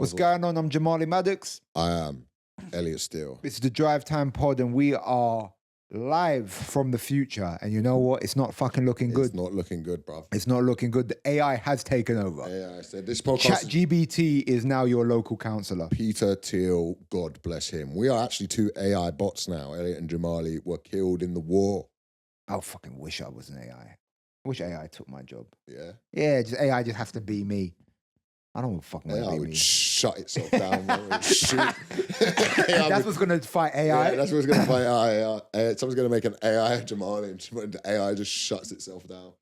What's going on? I'm Jamali Maddox. I am Elliot Steele. It's the Drivetime pod, and we are live from the future. And you know what? It's not fucking looking good. It's not looking good, bruv. It's not looking good. The AI has taken over. AI said this podcast. ChatGPT is now your local counsellor. Peter Thiel, God bless him. We are actually two AI bots now. Elliot and Jamali were killed in the war. I fucking wish I was an AI. I wish AI took my job. Yeah. Yeah, just AI just has to be me. I don't fucking want to AI be would me. shut itself down. Shoot. That's what's going to fight AI. Yeah, that's what's going to fight AI. Someone's going to make an AI Jamali, and the AI just shuts itself down.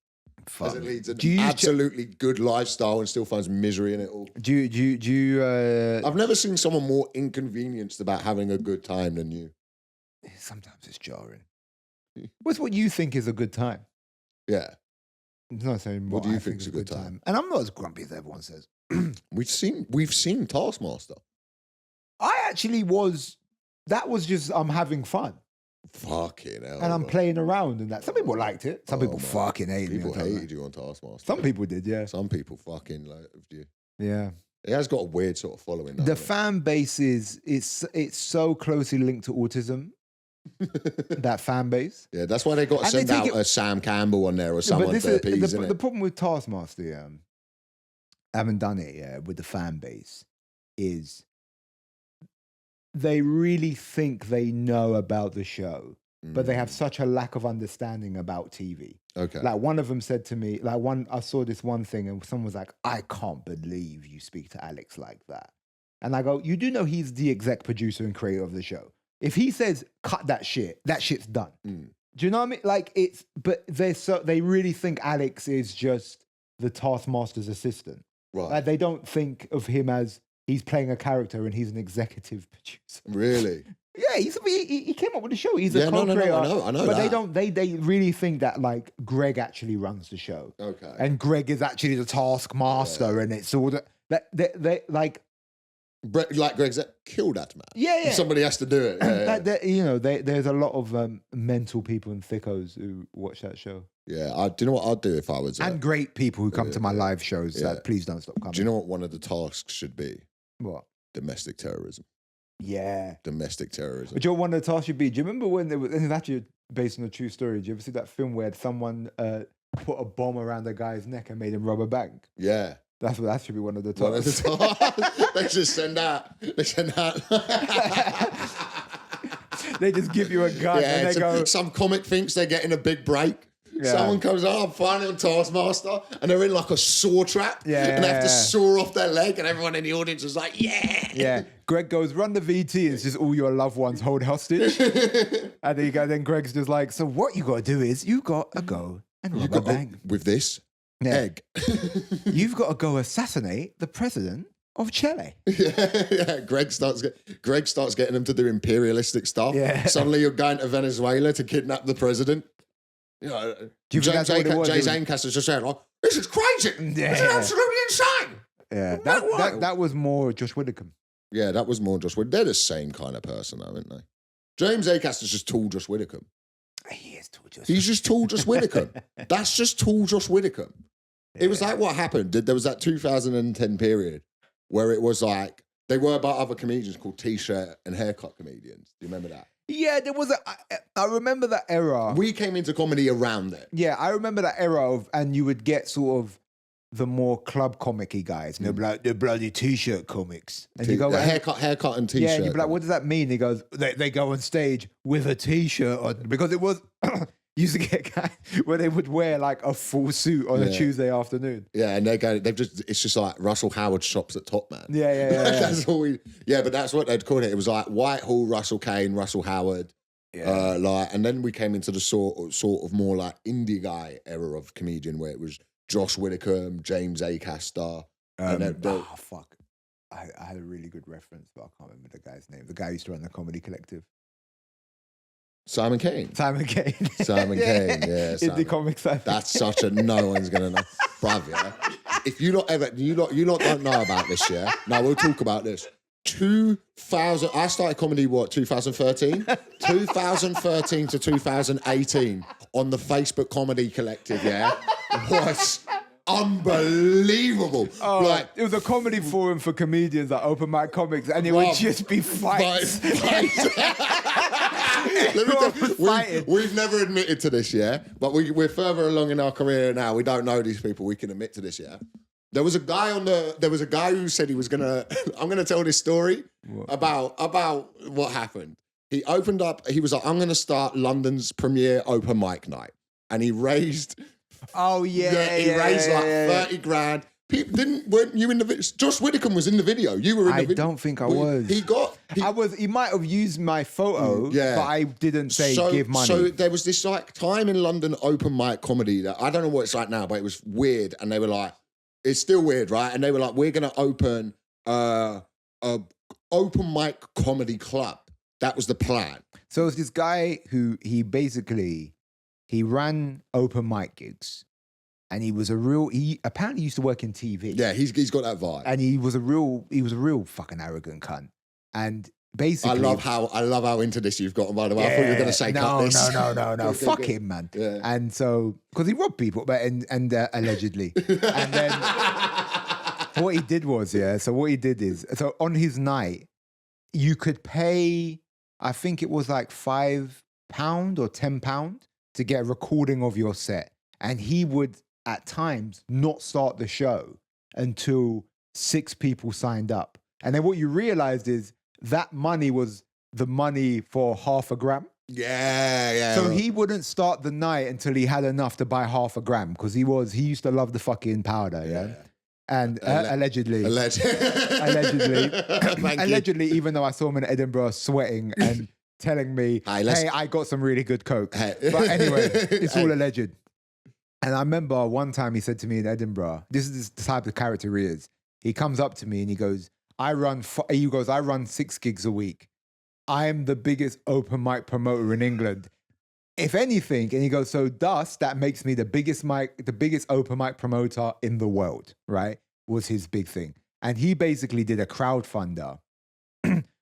Fuck. As it leads an absolutely good lifestyle and still finds misery in it all. Do you I've never seen someone more inconvenienced about having a good time than you. Sometimes it's jarring. What's what you think is a good time? Yeah. It's not saying what do you I think is a good time? And I'm not as grumpy as everyone says. We've seen Taskmaster. I actually was. That was just I'm having fun Fucking hell. and I'm playing around and that. Some people liked it. Some people man. fucking hated People me. hated you on Taskmaster. Some people did, yeah. Some people fucking loved you. Yeah. It has got a weird sort of following. The fan base it's so closely linked to autism. That fan base. Yeah, that's why they got to And send they out take a Sam Campbell on there or someone this for is peas, the problem with Taskmaster, yeah, I haven't done it with the fan base, is they really think they know about the show, but they have such a lack of understanding about TV. Okay. Like one of them said to me, I saw this one thing and someone was like, I can't believe you speak to Alex like that. And I go, you do know he's the exec producer and creator of the show. If he says, cut that shit's done. Do you know what I mean? Like but they really think Alex is just the Taskmaster's assistant. Right. Like they don't think of him as he's playing a character and he's an executive producer. Really? Yeah, he came up with the show. He's a no, co-creator. I know But that. they really think that like Greg actually runs the show. Okay. And Greg is actually the Taskmaster, and it's all that they like. Like Greg said, kill that man. Yeah. Somebody has to do it. There's a lot of mental people and thickos who watch that show. Yeah, do you know what I'd do if I was... and great people who come to my live shows that please don't stop coming. Do you know what one of the tasks should be? What? Domestic terrorism. Yeah. Domestic terrorism. But you know what one of the tasks should be? Do you remember when it's actually based on a true story. Do you ever see that film where someone put a bomb around a guy's neck and made him rob a bank? Yeah. That should be one of the tasks. They just send out. They just give you a gun and they go... Some comic thinks they're getting a big break. Yeah. Someone comes, I'm finally on Taskmaster, and they're in like a saw trap, and they have to saw off their leg, and everyone in the audience is like, yeah. Yeah. Greg goes, run the VT, and it's just all your loved ones hold hostage. And then Greg's just like, so what you got to do is you got to go and rob a bank. With this egg. You've got to go assassinate the president of Chile. Yeah. Greg starts getting them to do imperialistic stuff. Yeah. Suddenly you're going to Venezuela to kidnap the president. You know, do you think that's what it was? Jay Zanecaster's just saying, like, this is crazy. Yeah. This is absolutely insane. Yeah, that was more Josh Widdicombe. Yeah, that was more Josh Widdicombe. They're the same kind of person, though, aren't they? James Acaster's just tall Josh Widdicombe. He is tall Josh. He's just tall Josh Widdicombe. That's just tall Josh Widdicombe. It was like what happened. There was that 2010 period where it was like, they were about other comedians called T-shirt and haircut comedians. Do you remember that? Yeah, there was I remember that era. We came into comedy around it. Yeah, I remember that era and you would get sort of the more club comic-y guys. And they'd be like, the bloody T-shirt comics. And you go, haircut and T-shirt. Yeah, and you'd be like, what does that mean? He goes, they go on stage with a T-shirt on. Because it was, used to get guys where they would wear like a full suit on a Tuesday afternoon. Yeah, and it's just like Russell Howard shops at Top Man. Yeah. That's all but that's what they'd call it. It was like Whitehall, Russell Kane, Russell Howard. Yeah. And then we came into the sort of more like indie guy era of comedian where it was Josh Widdicombe, James Acaster. Fuck. I had a really good reference, but I can't remember the guy's name. The guy who used to run the Comedy Collective. Simon Kane. Yeah. Simon Kane, yeah. Indie comics. That's such a no one's gonna know. Bruv, yeah. If you lot don't know about this, yeah. Now we'll talk about this. 2000, I started comedy, 2013? 2013 to 2018 on the Facebook Comedy Collective, yeah, unbelievable. Like, it was a comedy forum for comedians, like open mic comics, and it would just be fights. We've never admitted to this, yeah, but we're further along in our career now. We don't know these people. We can admit to this, yeah. There was a guy who said he was gonna. I'm gonna tell this story about what happened. He opened up. He was like, I'm gonna start London's premier open mic night, and he raised. Oh yeah, he raised like 30 grand. Weren't you in the video? Josh Widdicombe was in the video. You were in the video. I don't think I was. He might have used my photo, but I didn't say give money. So there was this like time in London open mic comedy that I don't know what it's like now, but it was weird. And they were like, it's still weird, right? And they were like, we're going to open a open mic comedy club. That was the plan. So it was this guy who he ran open mic gigs. And he apparently used to work in TV. Yeah, he's got that vibe. And he was a real fucking arrogant cunt. And basically, I love how into this you've gotten, by the way. I thought you were going to say cut this. No. Fuck him, man. Yeah. And so, because he robbed people, but allegedly. And then what he did is, so on his night, you could pay, I think it was like £5 or £10 to get a recording of your set. And he would, at times, not start the show until 6 people signed up. And then what you realized is that money was the money for half a gram. Yeah. So he wouldn't start the night until he had enough to buy half a gram because he used to love the fucking powder, yeah? And allegedly, even though I saw him in Edinburgh sweating and telling me, hey, I got some really good coke. But anyway, it's all alleged. And I remember one time he said to me in Edinburgh, this is the type of character he is. He comes up to me and he goes, I run 6 gigs a week. I'm the biggest open mic promoter in England. If anything, and he goes, so thus that makes me the biggest open mic promoter in the world, right? Was his big thing. And he basically did a crowdfunder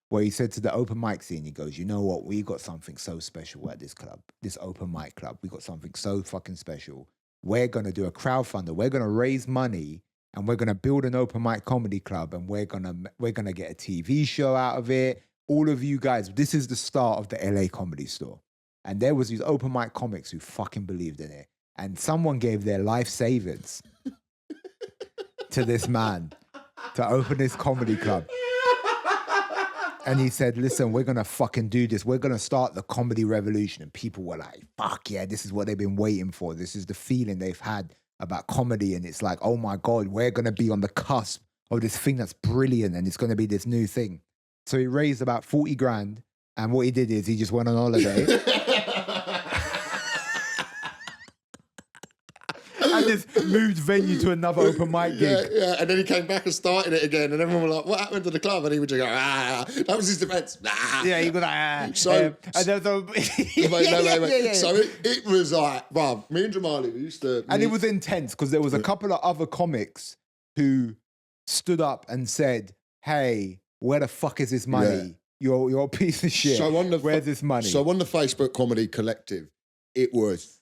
where he said to the open mic scene, he goes, you know what? We got something so special at this club, this open mic club. We got something so fucking special. We're going to do a crowdfunder. We're going to raise money and we're going to build an open mic comedy club and we're going to get a TV show out of it. All of you guys, this is the start of the LA Comedy Store. And there was these open mic comics who fucking believed in it. And someone gave their life savings to this man to open this comedy club. And he said, listen, we're going to fucking do this. We're going to start the comedy revolution. And people were like, fuck yeah, this is what they've been waiting for. This is the feeling they've had about comedy. And it's like, oh my God, we're going to be on the cusp of this thing that's brilliant. And it's going to be this new thing. So he raised about 40 grand. And what he did is he just went on holiday. And just moved venue to another open mic gig. Yeah. And then he came back and started it again. And everyone was like, what happened to the club? And he would just go, that was his defense. Yeah, he was like, So it was like, bruv, me and Jamali, we used to... And it was intense because there was a couple of other comics who stood up and said, hey, where the fuck is this money? Yeah. You're a piece of shit. So where's this money? So on the Facebook Comedy Collective, it was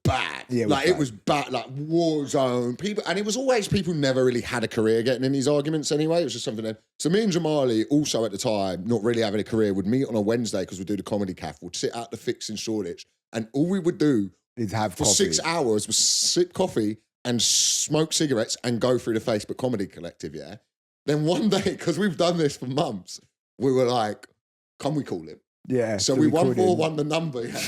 bad. Yeah, it was bad, like war zone. People, and it was always people who never really had a career getting in these arguments anyway. It was just something that, so me and Jamali, also at the time, not really having a career, would meet on a Wednesday because we'd do the comedy cafe. We'd sit out the Fix in Shoreditch, and all we would do is have for coffee. 6 hours was sip coffee and smoke cigarettes and go through the Facebook Comedy Collective, yeah? Then one day, because we've done this for months, we were like, can we call him? Yeah. So we 141 the number, yeah.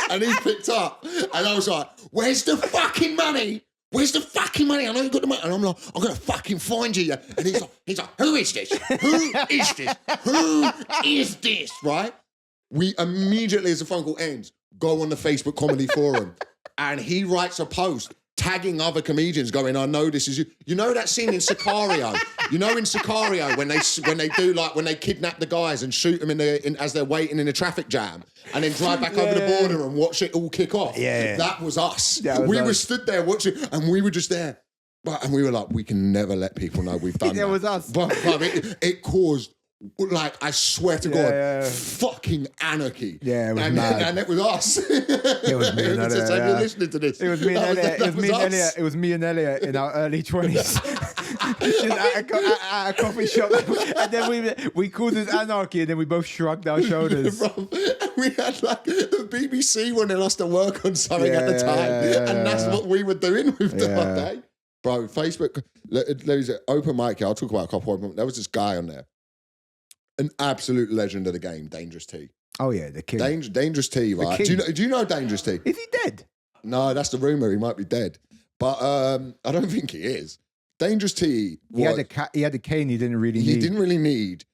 And he picked up, and I was like, where's the fucking money? Where's the fucking money? I know you got the money. And I'm like, I'm going to fucking find you. And he's like, who is this? Who is this? Who is this? Right? We immediately, as the phone call ends, go on the Facebook Comedy Forum, and he writes a post tagging other comedians going, I know this is you. You know that scene in Sicario? You know in Sicario when they kidnap the guys and shoot them as they're waiting in a traffic jam and then drive back over the border and watch it all kick off? Yeah. That was us. We were stood there watching and we were just there. And we were like, we can never let people know we've done that. It was us. But it caused like, I swear to God, fucking anarchy. Yeah, it was and, mad. And it was us. It was me and Elliot. So if you're listening to this, It was me and Elliot. It was me and Elliot in our early 20s. Just at a coffee shop. And then we called it anarchy, and then we both shrugged our shoulders. Bro, we had like the BBC wanted us to work on something at the time. And that's what we were doing with the whole day. Bro, Facebook, there's an open mic here. I'll talk about a couple of them. There was this guy on there. An absolute legend of the game, Dangerous T. Oh yeah, the king. Dangerous T, right? Do you know Dangerous T? Is he dead? No, that's the rumor. He might be dead, but I don't think he is. Dangerous T. He had a cane. He didn't really need. He didn't really need.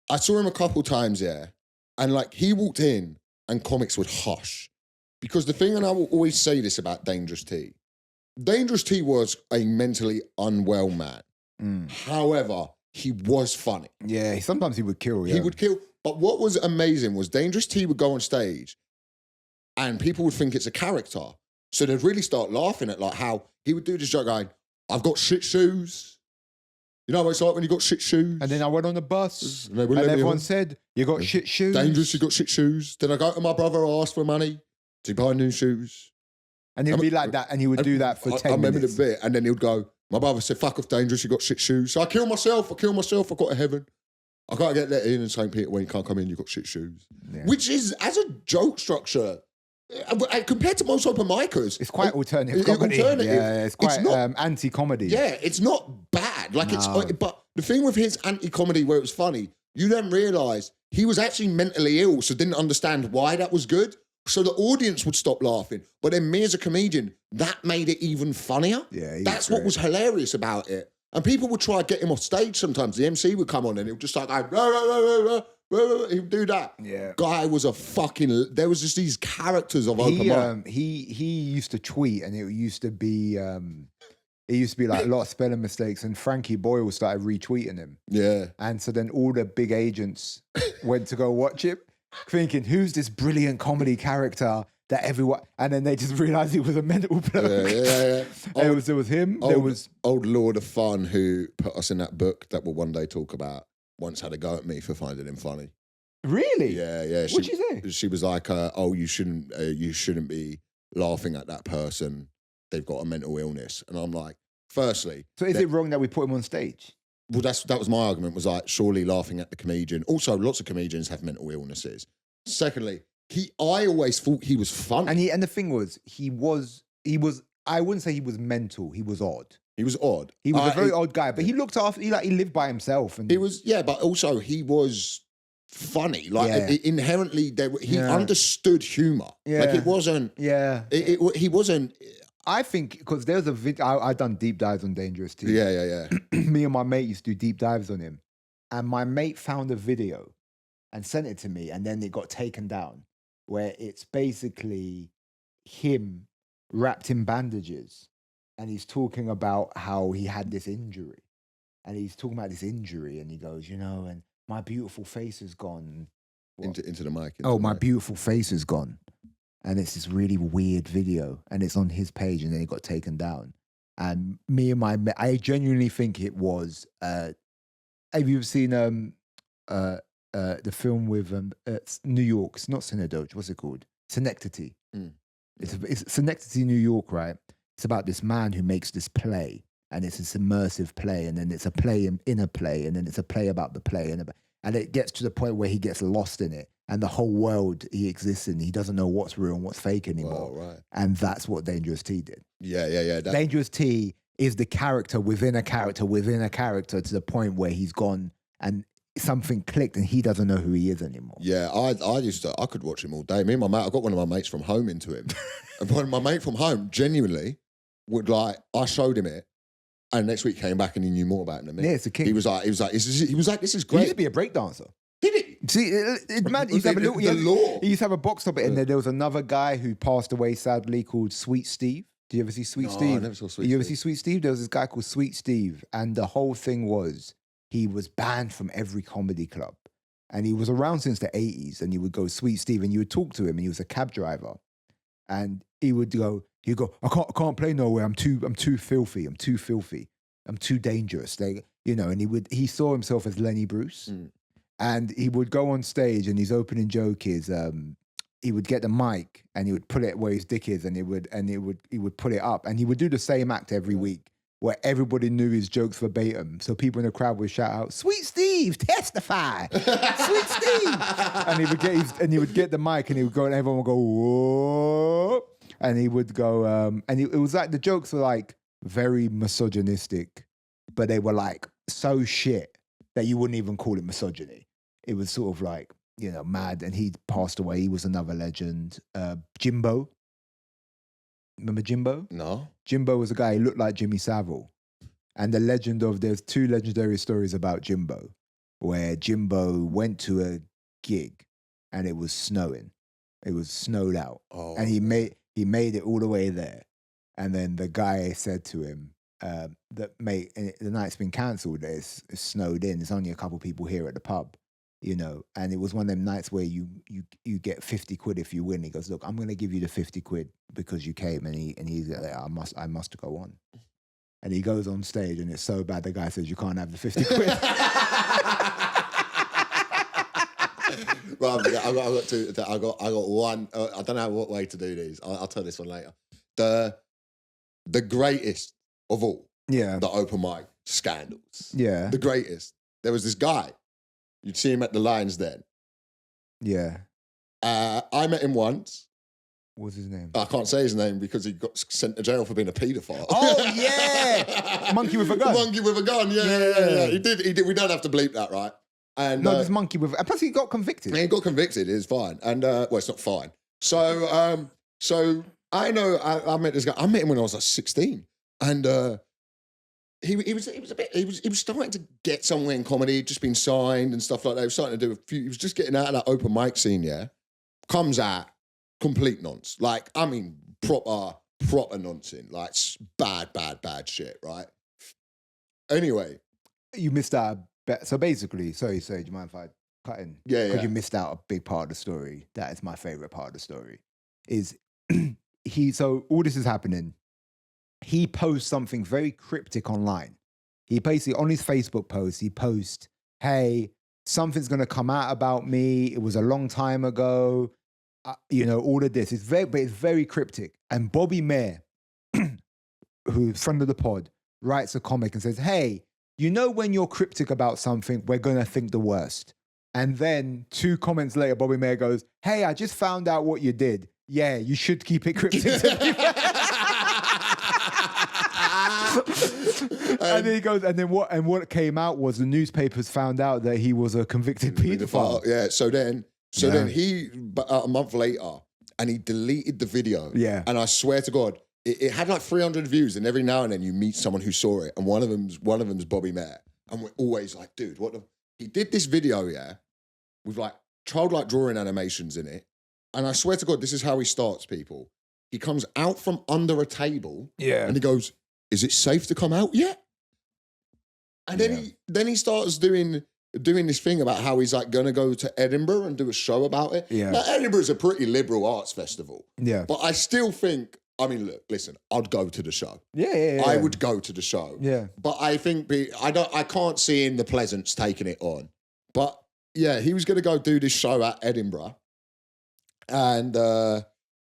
I saw him a couple times, and like he walked in, and comics would hush, because the thing, and I will always say this about Dangerous T. Dangerous T was a mentally unwell man. However, he was funny. Yeah, sometimes he would kill. Yeah. He would kill. But what was amazing was Dangerous T would go on stage and people would think it's a character. So they'd really start laughing at like how he would do this joke going, I've got shit shoes. You know what it's like when you got shit shoes? And then I went on the bus and everyone said, you got shit shoes. Dangerous, you got shit shoes. Then I go to my brother, ask for money to buy new shoes. And he'd be like that, and he would do that for 10 minutes. I remember the bit, and then he would go, my brother said, fuck off, Dangerous, you got shit shoes. So I kill myself, I got to heaven. I can't get let in St. Peter when you can't come in, you got shit shoes. Yeah. Which is, as a joke structure, compared to most open micers, it's quite alternative comedy. Yeah, it's quite anti-comedy. Yeah, it's not bad. Like but the thing with his anti-comedy where it was funny, you then realise he was actually mentally ill, so didn't understand why that was good. So the audience would stop laughing. But then me as a comedian, that made it even funnier. Yeah, that's what was hilarious about it. And people would try to get him off stage sometimes. The MC would come on and he would just like, he would do that. Yeah. Guy was a fucking, there was just these characters of open mic. He used to tweet, and it used to be like a lot of spelling mistakes, and Frankie Boyle started retweeting him. Yeah. And so then all the big agents went to go watch it, thinking, who's this brilliant comedy character that everyone, and then they just realized he was a mental bloke. Yeah. There was him. There was old Lord of Fun who put us in that book that we'll one day talk about. Once had a go at me for finding him funny. Really? Yeah. What'd you say? She was like, "Oh, you shouldn't be laughing at that person. They've got a mental illness." And I'm like, firstly, so is it wrong that we put him on stage? Well, that was my argument. Was like, surely laughing at the comedian. Also, lots of comedians have mental illnesses. Secondly, I always thought he was funny. And the thing was, he was. I wouldn't say he was mental. He was odd. He was odd. He was a very odd guy, but he looked after. He lived by himself, and he was but also he was funny. Like inherently, he understood humor. Yeah. Like it wasn't. Yeah. He wasn't. I think because there's a video. I done deep dives on Dangerous T. Yeah. Me and my mate used to do deep dives on him, and my mate found a video and sent it to me, and then it got taken down, where it's basically him wrapped in bandages, and he's talking about how he had this injury, and he goes, and my beautiful face is gone. Into the mic. My beautiful face is gone. And it's this really weird video, and it's on his page, and then it got taken down. And I genuinely think it was. Have you ever seen the film with it's New York? It's not Synecdoche. What's it called? Synecdoche. It's Synecdoche, New York, right? It's about this man who makes this play, and it's this immersive play, and then it's a play in a play, and then it's a play about the play, and it gets to the point where he gets lost in it. And the whole world he exists in, he doesn't know what's real and what's fake anymore. Oh, right. And that's what Dangerous T did. Yeah. Dangerous T is the character within a character within a character, to the point where he's gone and something clicked and he doesn't know who he is anymore. Yeah, I could watch him all day. Me and my mate, I got one of my mates from home into him. And one of my mate from home genuinely would I showed him it. And next week came back and he knew more about him than me. Yeah, it's a king. He was like, this is great. He used to be a breakdancer. Did he? See, it's mad. He used to have he used to have a box top, and then there was another guy who passed away sadly called Sweet Steve. Do you ever see Sweet Steve? I never saw Sweet Steve. You ever see Sweet Steve? There was this guy called Sweet Steve, and the whole thing was he was banned from every comedy club, and he was around since the 80s. And you would go Sweet Steve, and you would talk to him, and he was a cab driver, and he would go, I can't play nowhere. I'm too filthy. I'm too dangerous. And he saw himself as Lenny Bruce. And he would go on stage, and his opening joke is he would get the mic and he would put it where his dick is, and he would put it up, and he would do the same act every week where everybody knew his jokes verbatim. So people in the crowd would shout out, "Sweet Steve, testify, Sweet Steve," and he would get the mic and he would go, and everyone would go, "Whoa," and he would go, and it was like the jokes were like very misogynistic, but they were like so shit that you wouldn't even call it misogyny. It was sort of like, you know, mad. And he passed away. He was another legend. Jimbo. Remember Jimbo? No. Jimbo was a guy who looked like Jimmy Savile. And there's two legendary stories about Jimbo, where Jimbo went to a gig and it was snowing. It was snowed out. Oh. And he made it all the way there. And then the guy said to him, that mate, the night's been cancelled. It's snowed in. There's only a couple people here at the pub, you know. And it was one of them nights where you get 50 quid if you win. He goes, "Look, I'm going to give you the 50 quid because you came." And he's like, I must go on. And he goes on stage, and it's so bad. The guy says, "You can't have the 50 quid." Right, I got one. I don't know what way to do these. I'll tell this one later. The greatest of all, Yeah. the open mic scandals. Yeah. The greatest. There was this guy. You'd see him at the Lions Den. Yeah. I met him once. What's his name? I can't say his name because he got sent to jail for being a paedophile. Oh, yeah. Monkey with a gun. Monkey with a gun, yeah. He did. We don't have to bleep that, right? And no, this monkey with... And plus he got convicted. He got convicted, it's fine. And, well, it's not fine. So I know, I met this guy. I met him when I was like 16. And he was starting to get somewhere in comedy. He'd just been signed and stuff like that. He was starting to do he was just getting out of that open mic scene, yeah. Comes out, complete nonce. Like, I mean, proper nonsense. Like, bad shit, right? Anyway. You missed out. So basically, sorry, do you mind if I cut in? Yeah. Because you missed out a big part of the story. That is my favorite part of the story. Is so all this is happening. He posts something very cryptic online. He basically, on his Facebook post, he posts, "Hey, something's going to come out about me. It was a long time ago." You know, all of this. It's very cryptic. And Bobby Mayer, who's friend of the pod, writes a comic and says, "Hey, you know when you're cryptic about something, we're going to think the worst." And then 2 comments later, Bobby Mayer goes, "Hey, I just found out what you did. Yeah, you should keep it cryptic." And then he goes, and then what came out was the newspapers found out that he was a convicted paedophile. Yeah, so then he, a month later, and he deleted the video. Yeah. And I swear to God, it had like 300 views, and every now and then you meet someone who saw it, and one of them's Bobby Mayer. And we're always like, dude, he did this video, yeah, with like childlike drawing animations in it. And I swear to God, this is how he starts, people. He comes out from under a table, and he goes, "Is it safe to come out yet?" And then he starts doing this thing about how he's like gonna go to Edinburgh and do a show about it. Yeah. Now, Edinburgh's a pretty liberal arts festival. Yeah. But I still think, I mean, look, listen, I'd go to the show. Yeah. I would go to the show. Yeah. But I think I can't see in the Pleasance taking it on. But yeah, he was gonna go do this show at Edinburgh. And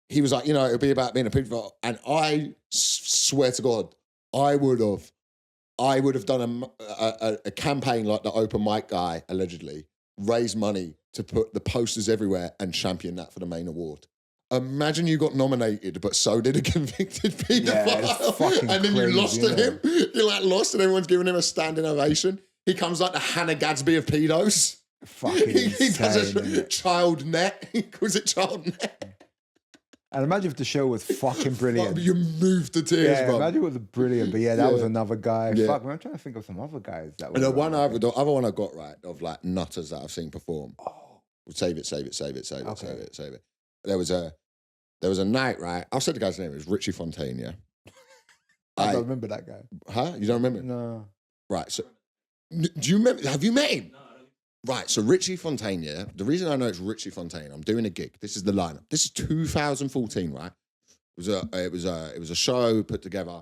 he was like, you know, it'll be about being a paedophile. And I swear to God, I would have done a campaign like the open mic guy, allegedly, raise money to put the posters everywhere and champion that for the main award. Imagine you got nominated, but so did a convicted paedophile. And then you lost to him. You like lost and everyone's giving him a standing ovation. He comes like the Hannah Gadsby of pedos. Fucking he does a insane. child net. He calls it child net. And imagine if the show was fucking brilliant. You moved to tears, Yeah, bro. imagine it was brilliant. But yeah, that was another guy. Yeah. Fuck, man, I'm trying to think of some other guys that And the were. other one I got right of like nutters that I've seen perform. Oh. Save it. There was a night, right? I'll say the guy's name. It was Richie Fontaine, yeah? I don't remember that guy. Huh? You don't remember? No. Right, so do you remember? Have you met him? No. Right, so Richie Fontaine, yeah? The reason I know it's Richie Fontaine, I'm doing a gig. This is the lineup. This is 2014, right? It was a show put together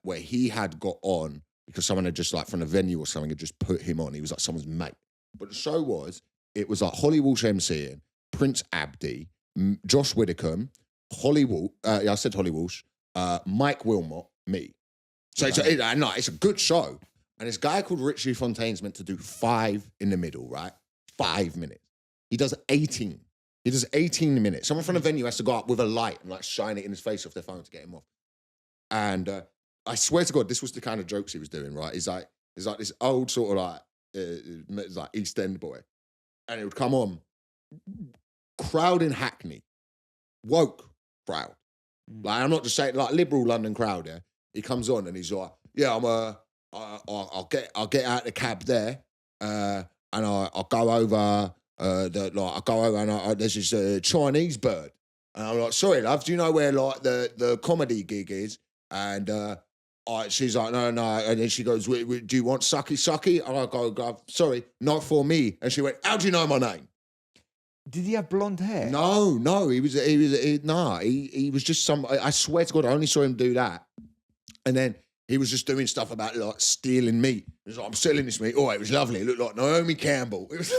where he had got on because someone had just like from a venue or something had just put him on. He was like someone's mate. But the show was, it was like Holly Walsh emceeing, Prince Abdi, Josh Widdicombe, Holly Walsh, I said Holly Walsh, Mike Wilmot, me. So it's a good show. And this guy called Richie Fontaine's meant to do 5 in the middle, right? 5 minutes. He does 18. He does 18 minutes. Someone from the venue has to go up with a light and like shine it in his face off their phone to get him off. And I swear to God, this was the kind of jokes he was doing, right? He's like this old sort of like East End boy. And it would come on, crowd in Hackney, woke crowd. Like, I'm not just saying, like, liberal London crowd, yeah? He comes on and he's like, yeah, I'll get out the cab there, and I'll go over, I'll go over and there's this Chinese bird. And I'm like, sorry, love, do you know where, like, the comedy gig is? And she's like, no. And then she goes, do you want sucky? And I go, sorry, not for me. And she went, how do you know my name? Did he have blonde hair? No. He was just some. I swear to God, I only saw him do that, and then he was just doing stuff about like stealing meat. He was like, I'm selling this meat. Oh, it was lovely. It looked like Naomi Campbell. It was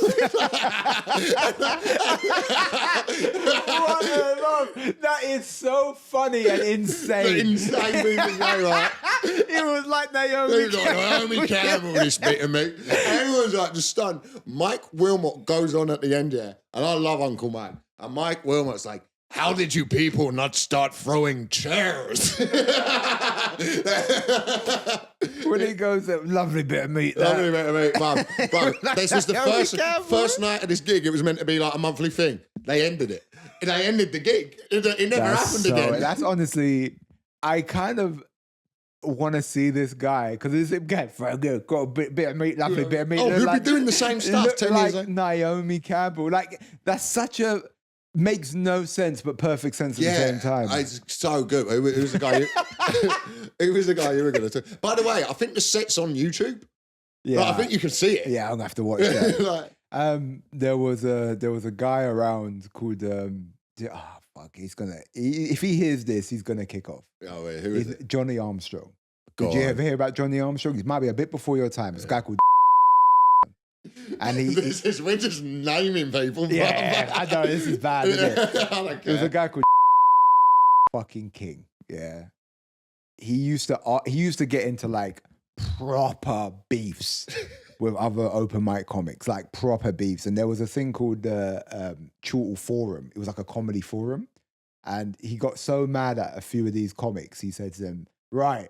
That is so funny and insane. Insane movie, right? It was like Naomi Campbell, this bit of meat. Everyone's like just stunned. Mike Wilmot goes on at the end here, and I love Uncle Mike. And Mike Wilmot's like, how did you people not start throwing chairs? When he goes, lovely bit of meat. Lovely bit of meat, mum. This was the first night of this gig. It was meant to be like a monthly thing. They ended it. They ended the gig. It never happened again. That's honestly, I kind of want to see this guy because this guy got a bit of meat, lovely bit of meat. Oh, he'll be doing the same stuff 10 years like Naomi Campbell. Like, that's such a... makes no sense, but perfect sense at the same time. It's so good. It was a guy. It was a guy you were going to. By the way, I think the set's on YouTube. Yeah, like, I think you can see it. Yeah, I'm gonna have to watch that. There was a guy around called if he hears this, he's gonna kick off. Oh wait, who is it? Johnny Armstrong. Did you ever hear about Johnny Armstrong? He might be a bit before your time. It's a guy called. And we're just naming people. Yeah, I know this is bad, isn't it? There was a guy called fucking King. Yeah, he used to get into like proper beefs with other open mic comics, like proper beefs. And there was a thing called the Chortle Forum. It was like a comedy forum, and he got so mad at a few of these comics. He said to them, "Right,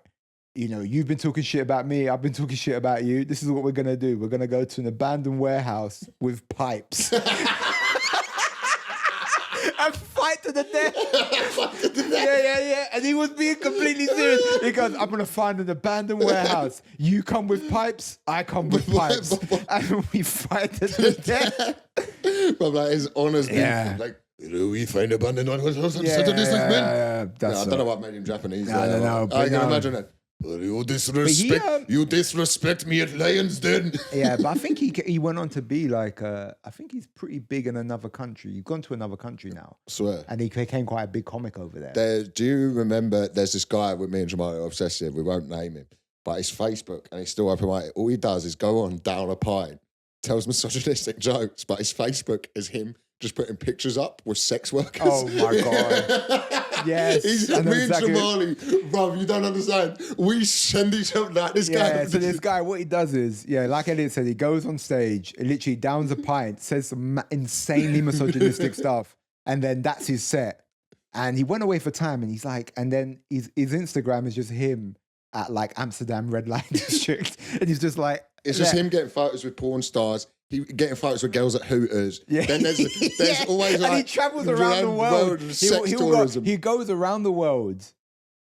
you know, you've been talking shit about me. I've been talking shit about you. This is what we're going to do. We're going to go to an abandoned warehouse with pipes and fight to the death." Yeah. And he was being completely serious. He goes, I'm going to find an abandoned warehouse. You come with pipes, I come with pipes. And we fight to the death. But like his honours being like, we find abandoned warehouse on Saturdays like men. I don't know what made him Japanese. I don't know. I can imagine it. You disrespect me at Lions Den. Yeah, but I think he went on to be like, I think he's pretty big in another country. You've gone to another country now. I swear. And he became quite a big comic over there. Do you remember, there's this guy with me and Jamali are obsessed with, we won't name him, but his Facebook, and he's still open minded. All he does is go on down a pint, tells misogynistic jokes, but his Facebook is him just putting pictures up with sex workers. Oh my God. Yes. Me and Jamali, bruv, you don't understand. We send each other like this guy. Yeah, so this guy, what he does is, like Elliot said, he goes on stage, literally downs a pint, says some insanely misogynistic stuff, and then that's his set. And he went away for time, and he's like, and then his Instagram is just him at like Amsterdam Red Light District. And he's just like... It's just him getting photos with porn stars. He getting photos with girls at Hooters. Yeah. Then there's always like... And he travels around the world. He goes around the world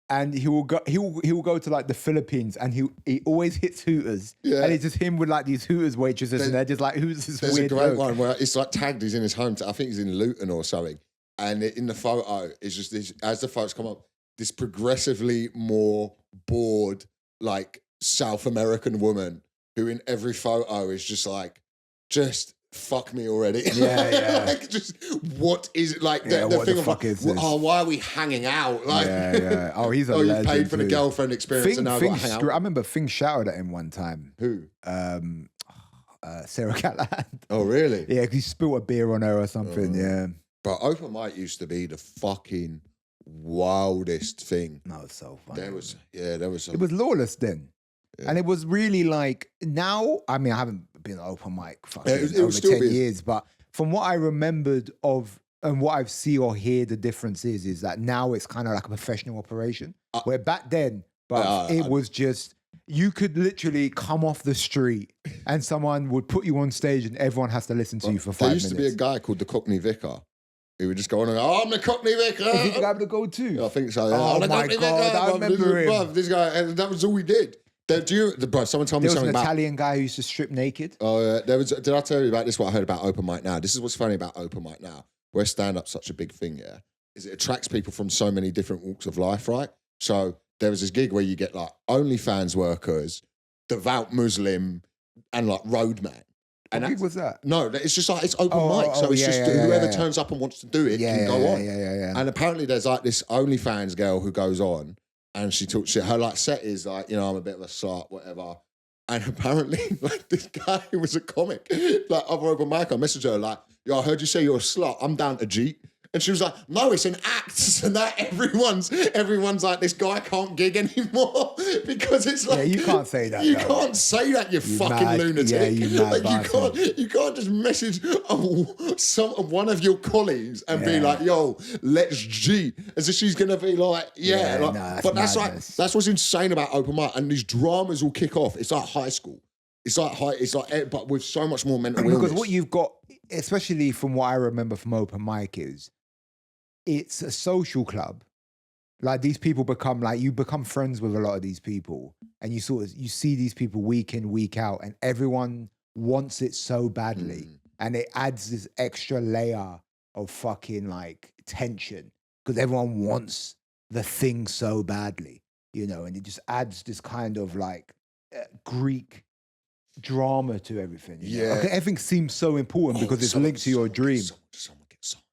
and he will go to like the Philippines and he always hits Hooters. Yeah. And it's just him with like these Hooters waitresses and they're just like, who's this weird There's a great one where it's like tagged, he's in his home. I think he's in Luton or something. And in the photo, it's just this, as the photos come up, this progressively more bored, like South American woman who in every photo is just like, just fuck me already. Yeah. Like, just what is it like? The what thing the of fuck like, is this? Oh, why are we hanging out? Like, yeah. Oh, he's a legend. You paid for the girlfriend experience, and now I've got to hang out. I remember Fing shouted at him one time. Who? Sarah Callahan. Oh, really? Yeah, because he spilled a beer on her or something. Yeah. But open mic used to be the fucking wildest thing. No, it's so funny. There was some. It was lawless then. Yeah. And it was really like, now, I mean, I haven't been on open mic for it over was still 10 being- years, but from what I remembered of, and what I've seen or hear the difference is that now it's kind of like a professional operation. Where back then, it was just, you could literally come off the street and someone would put you on stage and everyone has to listen to you for 5 minutes. There used to be a guy called the Cockney Vicar. He would just go on and go, "Oh, I'm the Cockney Vicar." Is he the guy with the gold too? I think so. Yeah. Oh I'm the my Cockney God, Vicar, I remember him. bruv, this guy, and that was all we did. Bro, someone told me There was something an about. Italian guy who used to strip naked. Oh, yeah. Did I tell you about this? What I heard about open mic now. This is what's funny about open mic now. Where stand-up's such a big thing, yeah, is it attracts people from so many different walks of life, right? So there was this gig where you get like OnlyFans workers, devout Muslim, and like roadman. And what gig was that? No, it's just like, it's open mic. So it's just whoever turns up and wants to do it can go on. Yeah. And apparently there's like this OnlyFans girl who goes on and she talks shit. Her like set is like, I'm a bit of a slut, whatever. And apparently like this guy who was a comic, like other open mic, I messaged her like, "Yo, I heard you say you're a slut. I'm down to G." And she was like, "No, it's an act." So that everyone's like, "This guy can't gig anymore," because it's like, you can't say that. You can't say that, you fucking mad, lunatic. yeah, you mad like, you can't just message one of your colleagues and be like, "Yo, let's G," as if she's gonna be like, but that's madness. that's what's insane about open mic, and these dramas will kick off. It's like high school. But with so much more mental illness. Because what you've got, especially from what I remember from open mic, is it's a social club. Like these people become like, you become friends with a lot of these people, and you see these people week in, week out, and everyone wants it so badly, and it adds this extra layer of fucking like tension because everyone wants the thing so badly, and it just adds this kind of like Greek drama to everything. Yeah. Okay, everything seems so important because it's linked to your dream. Someone get signed.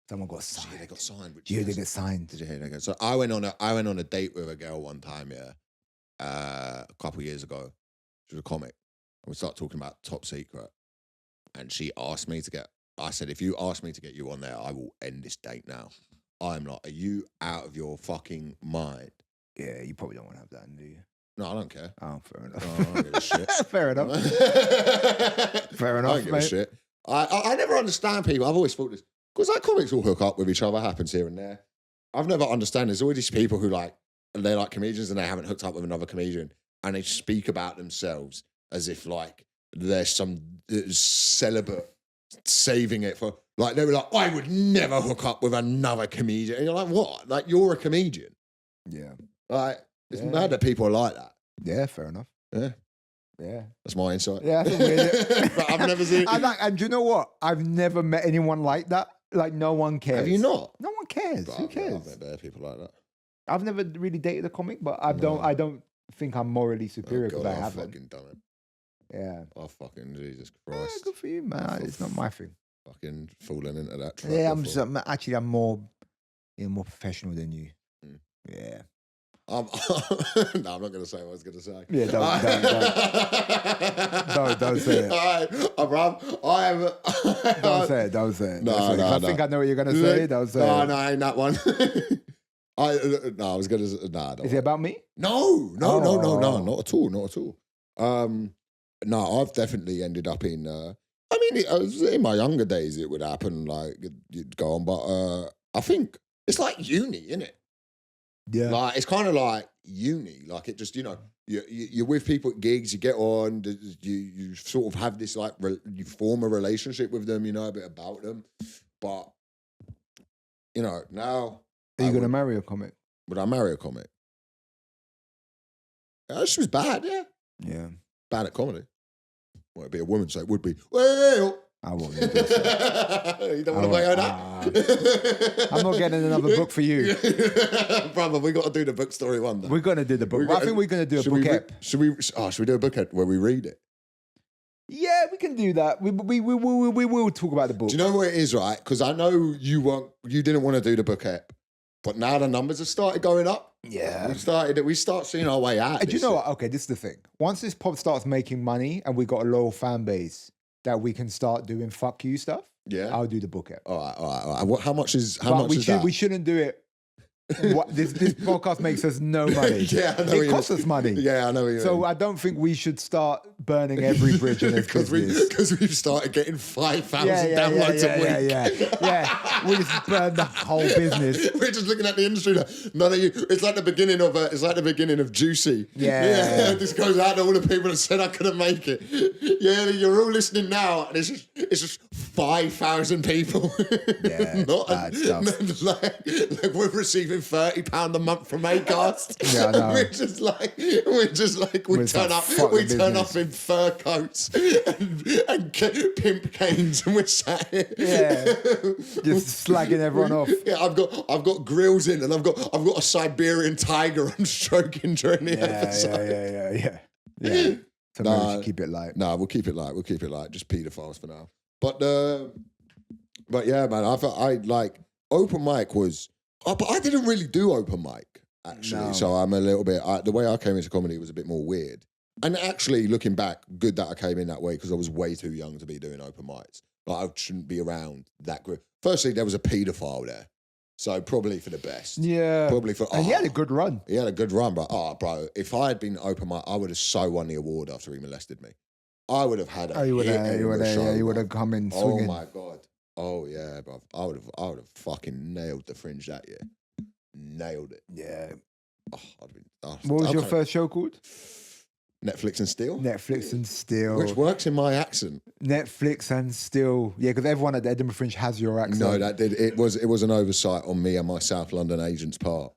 Someone got signed. Yeah, they got signed. Yeah, they get signed. Did you hear that? So I went on a date with a girl one time, a couple of years ago. She was a comic. And we started talking about Top Secret. And she asked me I said, "If you ask me to get you on there, I will end this date now." I'm like, "Are you out of your fucking mind?" Yeah, you probably don't want to have that, do you? No, I don't care. Oh, fair enough. I don't give a shit. Fair enough. Fair enough, I don't give a mate. shit. I never understand people. I've always thought this. Because like comics all hook up with each other, happens here and there. I've never understand. There's always these people who they're like comedians and they haven't hooked up with another comedian and they speak about themselves as if like there's some celibate saving it for, like they were like, "I would never hook up with another comedian." And you're like, what? Like you're a comedian. Yeah. Like it's mad that people are like that. Yeah, fair enough. Yeah. Yeah. That's my insight. Yeah, that's weird. But I've never seen and do you know what? I've never met anyone like that. Like no one cares. Have you not? No one cares. But Who cares? I've met better people like that. I've never really dated a comic, but I don't think I'm morally superior because I I've haven't. fucking done it. Yeah. Oh, fucking Jesus Yeah, Christ. good for you, man. It's not my thing. Fucking falling into that trap. Yeah, before. I'm more professional than you. Mm. Yeah. No, I'm not going to say what I was going to say. Yeah, don't say it. Don't say it. No, I think I know what you're going to say. Don't say it. No, ain't that one. I was going to. Nah, Is it about me? No, not at all. No, I've definitely ended up in. In my younger days, it would happen. Like you'd go on, but I think it's like uni, isn't it? Yeah. Like it's kind of like uni. Like it just, you're with people at gigs, you get on, you sort of have this like you form a relationship with them, you know a bit about them, but now. Are you going to marry a comic? Would I marry a comic? She was bad, yeah. Yeah. Bad at comedy. Well, it'd be a woman, so it would be. Well, I won't. You don't want to wait on that? I'm not getting another book for you. Brother, we got to do the book story one day. We're going to do the book. I think we're going to do a book ep. Should we do a book ep where we read it? Yeah, we can do that. We will talk about the book. Do you know what it is, right? Because I know you didn't want to do the book ep, but now the numbers have started going up. Yeah. We start seeing our way out. Do you know what? Okay, this is the thing. Once this pod starts making money and we got a loyal fan base that we can start doing fuck you stuff, Yeah. I'll do the book it. All right. How much is that? We shouldn't do it. This podcast makes us no money. Yeah, I know it costs us money. Yeah, I know what you So mean. I don't think we should start burning every bridge in this business. Because we've started getting 5,000 downloads a week. Yeah. We just burn the whole business. We're just looking at the industry. None of you. It's like the beginning of Juicy. Yeah. This goes out to all the people that said I couldn't make it. Yeah, you're all listening now, and it's just 5,000 people. Yeah. Bad stuff. like we're receiving £30 a month from Acast. Yeah, I know. We're just like we turn up in fur coats and pimp canes, and we're sat here. Yeah. Just slagging everyone off. Yeah, I've got grills in, and I've got a Siberian tiger I'm stroking during the episode. Yeah. So maybe we should keep it light. No, we'll keep it light. Just pedophiles for now. But yeah, man, I like open mic was. But I didn't really do open mic, actually. No. So I'm a little bit... the way I came into comedy was a bit more weird. And actually, looking back, good that I came in that way because I was way too young to be doing open mics. Like, I shouldn't be around that group. Firstly, there was a paedophile there. So probably for the best. Yeah. Probably for... And he had a good run. He had a good run, but... bro, if I had been open mic, I would have so won the award after he molested me. I would have had a You would show. have come in swinging. Oh, my God. Oh, yeah, bro. I would have fucking nailed the Fringe that year. Nailed it. Yeah. What was your first show called? Netflix and Steel. Netflix and Steel. Which works in my accent. Netflix and Steel. Yeah, because everyone at the Edinburgh Fringe has your accent. No, that did. It was an oversight on me and my South London agent's part.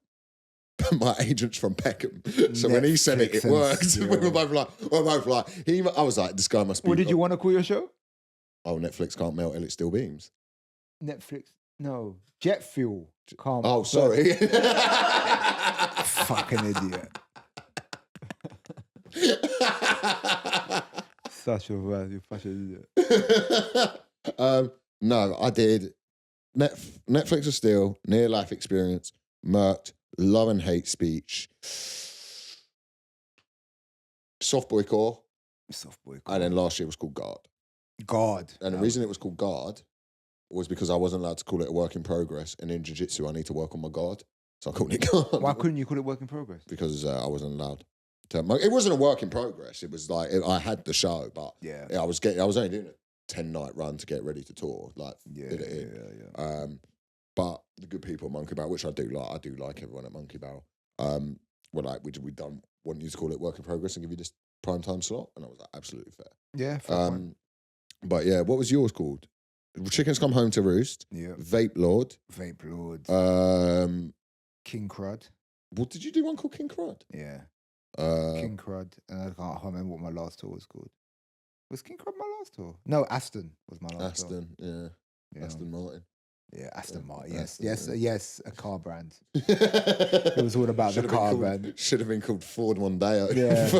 My agent's from Peckham. So when he said it worked. We were both like, I was like, this guy must be... What did you want to call your show? Oh, Netflix can't melt Elliot Steel beams. Netflix. No. Jet fuel. Can't. Oh, sorry. Fucking idiot. Such a value, fucking idiot. No, I did Netflix of Steel, Near Life Experience, Murked, Love and Hate Speech, Soft Boy Core, and then last year was called God. And the reason it was called God was because I wasn't allowed to call it a work in progress, and in jiu-jitsu I need to work on my guard, so I called it God. Why couldn't you call it work in progress? Because I wasn't allowed. It wasn't a work in progress. It was like I had the show, but I was only doing a 10-night run to get ready to tour. Like, but the good people at Monkey Barrel, which I do like everyone at Monkey Barrel, were like, we don't want you to call it work in progress and give you this prime time slot, and I was like, absolutely fair. Yeah. But yeah, what was yours called? Chickens Come Home to Roost. Yeah. Vape Lord. King Crud. What did you do? One called King Crud? Yeah. King Crud, and I can't remember what my last tour was called. Was King Crud my last tour? No, Aston was my last tour. Yeah. Aston Martin. Yeah, Aston Martin. Aston, yes, a car brand. It was all about the car brand. Should have been called Ford Mondeo. Yeah.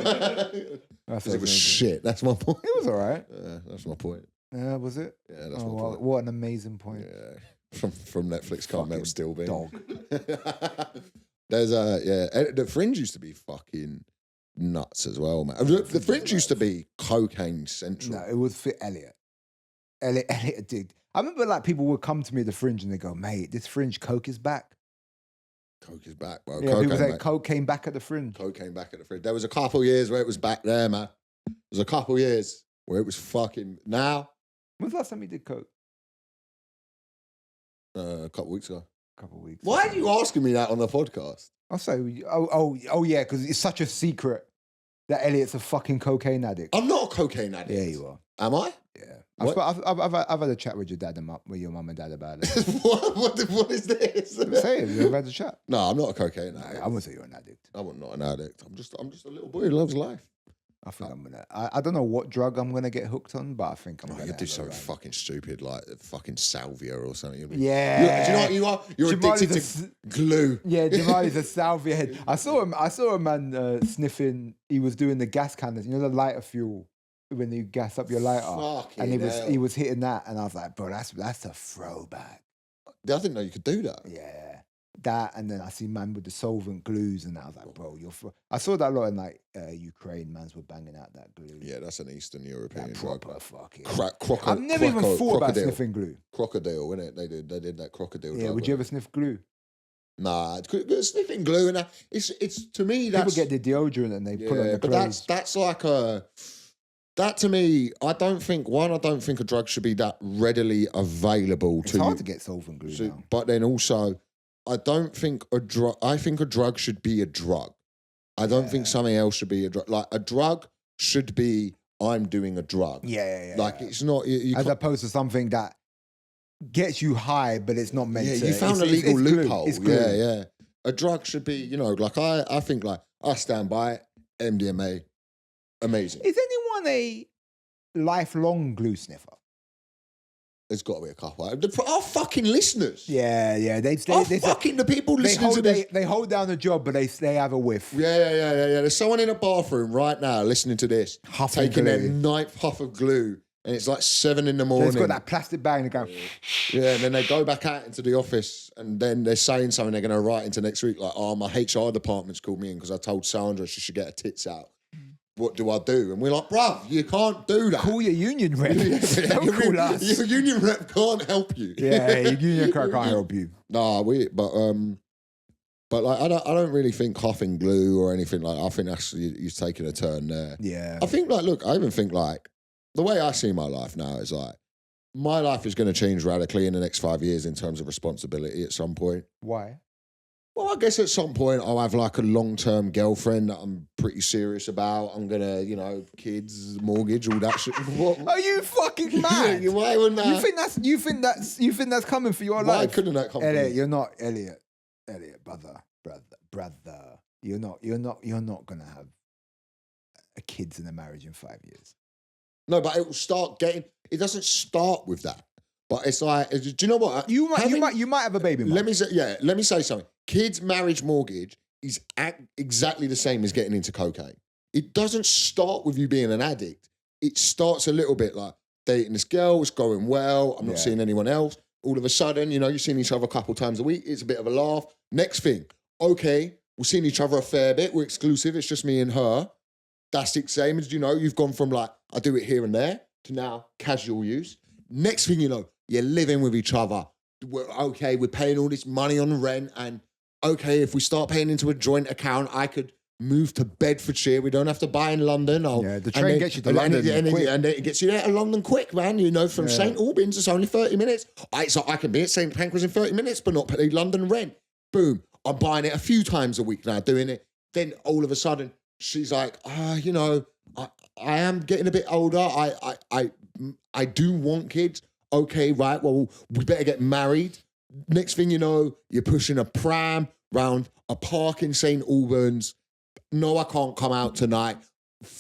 Because it was shit. That's my point. It was all right. Yeah, that's my point. Was it? Yeah, that's my point. What an amazing point. Yeah. From Netflix can't melt still be. Dog. There's the Fringe used to be fucking nuts as well, man. The Fringe used to be cocaine central. No, it was for Elliot. Elliot did. I remember like people would come to me at the Fringe and they go, mate, this Fringe coke is back. Coke is back, bro. Yeah, people say coke came back at the Fringe. Coke came back at the Fringe. There was a couple of years where it was back there, man. There was a couple of years where it was fucking... Now... When's the last time you did coke? A couple of weeks ago. Weeks. Why are you asking me that on the podcast? I'll say, yeah, because it's such a secret that Elliot's a fucking cocaine addict. I'm not a cocaine addict. Yeah, you are. Am I? Yeah. I've had a chat with your dad and with your mum and dad about it. What is this? Say it. You've had a chat. No, I'm not a cocaine addict. I wouldn't say you're an addict. I'm not an addict. I'm just a little boy who loves life. I think I'm gonna. I don't know what drug I'm gonna get hooked on, but I think I'm gonna. You do something fucking stupid like fucking salvia or something. Yeah. Do you know what you are? You're addicted to glue. Yeah, Jamali's a salvia head. I saw a man sniffing. He was doing the gas cannons. You know the lighter fuel when you gas up your lighter, and he was hitting that, and I was like, bro, that's a throwback. I didn't know you could do that. Yeah. That, and then I see man with the solvent glues, and I was like, bro, I saw that a lot in like Ukraine. Mans were banging out that glue. Yeah, that's an Eastern European that drug. proper fucking. I've never even thought about sniffing glue. Crocodile, innit? They did that crocodile. Yeah, drug, would you ever sniff glue? Nah, sniffing glue and it's to me that's people get the deodorant and they put on the clothes. That's like that to me. I don't think a drug should be that readily available it's to you. It's hard to get solvent glue now. But then also, I don't think a drug. I think a drug should be a drug. I don't think something else should be a drug. Like a drug should be, I'm doing a drug. Yeah. Like it's not you as opposed to something that gets you high, but it's not meant to. Yeah, you found a legal loophole. It's yeah. A drug should be, like I think like I stand by it. MDMA, amazing. Is anyone a lifelong glue sniffer? There's got to be a couple. Our fucking listeners. Yeah. They fucking the people listening to this. They hold down the job, but they have a whiff. Yeah. There's someone in a bathroom right now listening to this, taking their ninth puff of glue, and it's like 7 a.m. They've got that plastic bag and they go. Yeah, and then they go back out into the office, and then they're saying something they're going to write into next week, like, "Oh, my HR department's called me in because I told Sandra she should get her tits out. What do I do?" And we're like, bruv, you can't do that. Call your union rep. Don't call us. Your union rep can't help you. Yeah, your union rep can't help you. Nah, but like I don't really think huffing glue or anything like that. I think that's you're taking a turn there. Yeah. I think like, look, I even think like the way I see my life now is like my life is going to change radically in the next 5 years in terms of responsibility at some point. Why? Well, I guess at some point I'll have like a long-term girlfriend that I'm pretty serious about. I'm gonna, kids, mortgage, all that shit. What? Are you fucking mad? Why wouldn't that? You think that's coming for your life? Why couldn't that come? Elliot, you're not Elliot, brother. You're not gonna have a kids in a marriage in 5 years. No, but it will start getting. It doesn't start with that. But it's like, do you know what? You might have a baby. Let me say something. Kids, marriage, mortgage is exactly the same as getting into cocaine. It doesn't start with you being an addict. It starts a little bit like dating this girl, it's going well, I'm not seeing anyone else. All of a sudden, you're seeing each other a couple times a week, it's a bit of a laugh. Next thing, okay, we're seeing each other a fair bit, we're exclusive, it's just me and her. That's the same as, you've gone from like, I do it here and there, to now casual use. Next thing you know, you're living with each other. We're paying all this money on rent, and okay, if we start paying into a joint account, I could move to Bedfordshire. We don't have to buy in London. The train gets you to London quick. And it gets you there to London quick, man. From St Albans, it's only 30 minutes. So I can be at St Pancras in 30 minutes, but not pay London rent. Boom. I'm buying it a few times a week now, doing it. Then all of a sudden, she's like, I am getting a bit older. I do want kids. Okay, right, well, we better get married. Next thing you know, you're pushing a pram round a park in St. Albans. No, I can't come out tonight.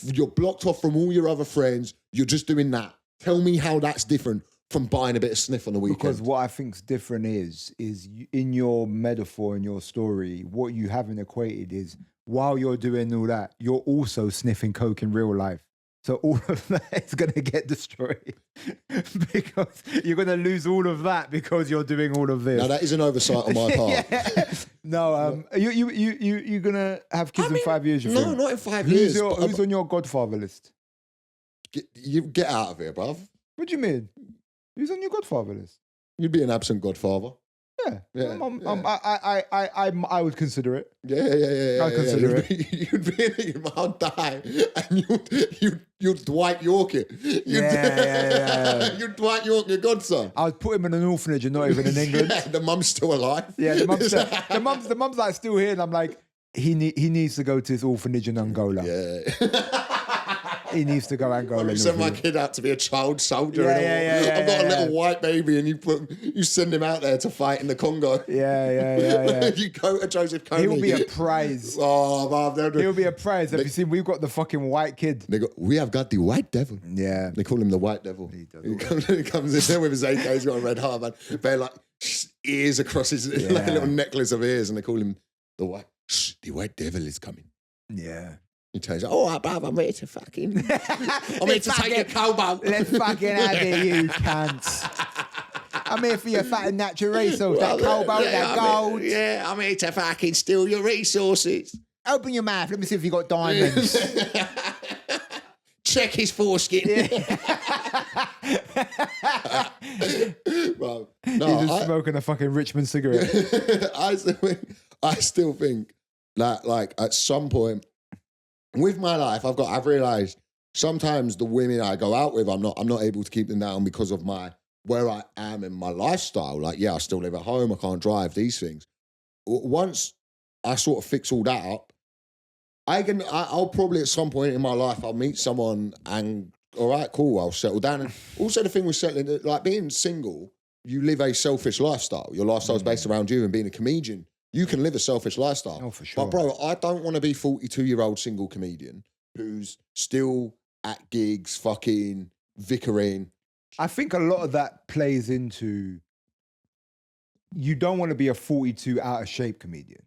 You're blocked off from all your other friends. You're just doing that. Tell me how that's different from buying a bit of sniff on the weekend. Because what I think's different is in your metaphor, in your story, what you haven't equated is while you're doing all that, you're also sniffing coke in real life. So all of that is going to get destroyed because you're going to lose all of that because you're doing all of this. Now, that is an oversight on my part. No, you're going to have kids in 5 years, you think? No, not in 5 years. Who's on your godfather list? Get out of here, bruv. What do you mean? Who's on your godfather list? You'd be an absent godfather. Yeah. I would consider it. Yeah. I'd consider it. I'll die, and you'd Dwight York it. You'd Dwight York your godson. I would put him in an orphanage and not even in England. The mum's still alive. Yeah, the mum's like still here, and I'm like, he needs to go to this orphanage in Angola. Yeah. He needs to go Angola. You send my kid out to be a child soldier. I've got a little white baby, and you send him out there to fight in the Congo. Yeah. You go to Joseph Kony. He'll be a prize. Oh, man, he'll be a prize. Have you seen? We've got the fucking white kid. We have got the white devil. Yeah, they call him the white devil. He comes in there with his AK. He's got a red heart, man. They're like ears across his like a little necklace of ears, and they call him the white. The white devil is coming. Yeah. He tells you, bruv, I'm ready to fucking... I'm ready to take a cobalt. Let's fucking have it, you cunts. I'm here for your fat and natural resource, that cobalt, that gold. I'm here to fucking steal your resources. Open your mouth. Let me see if you got diamonds. Check his foreskin. Bro, no, He's just smoking a fucking Richmond cigarette. I still think that, like, at some point with my life, I've realized sometimes the women I go out with, I'm not able to keep them down because of where I am in my lifestyle. Like, yeah, I still live at home. I can't drive, these things. Once I sort of fix all that up, I'll probably at some point in my life, I'll meet someone and, all right, cool, I'll settle down. And also the thing with settling, like being single, you live a selfish lifestyle. Your lifestyle is based around you, and being a comedian, you can live a selfish lifestyle. Oh, for sure. But bro, I don't want to be 42-year-old single comedian who's still at gigs, fucking vickering. I think a lot of that plays into, you don't want to be a 42 out of shape comedian.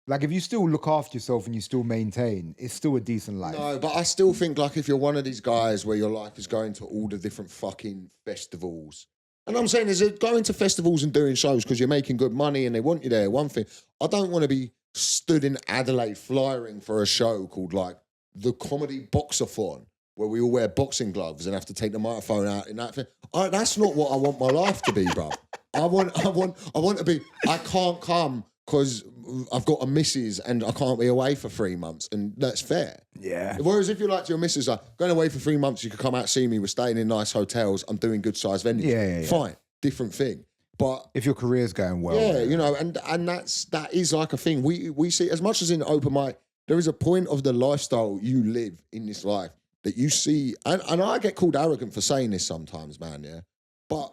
Like, if you still look after yourself and you still maintain, it's still a decent life. No, but I still think, like, if you're one of these guys where your life is going to all the different fucking festivals, and I'm saying is it going to festivals and doing shows because you're making good money and they want you there, one thing. I don't want to be stood in Adelaide flyering for a show called, like, the Comedy Boxathon, where we all wear boxing gloves and have to take the microphone out in that thing. That's not what I want my life to be, bro. I want to be, I can't come because I've got a missus and I can't be away for 3 months, and that's fair. Yeah. Whereas if you're like to your missus, like, going away for 3 months, you could come out, see me, we're staying in nice hotels, I'm doing good sized venues. Yeah. Fine, different thing. But if your career's going well. Yeah, you know, and that is like a thing. We see, as much as in open mic, there is a point of the lifestyle you live in this life that you see, and I get called arrogant for saying this sometimes, man, yeah. But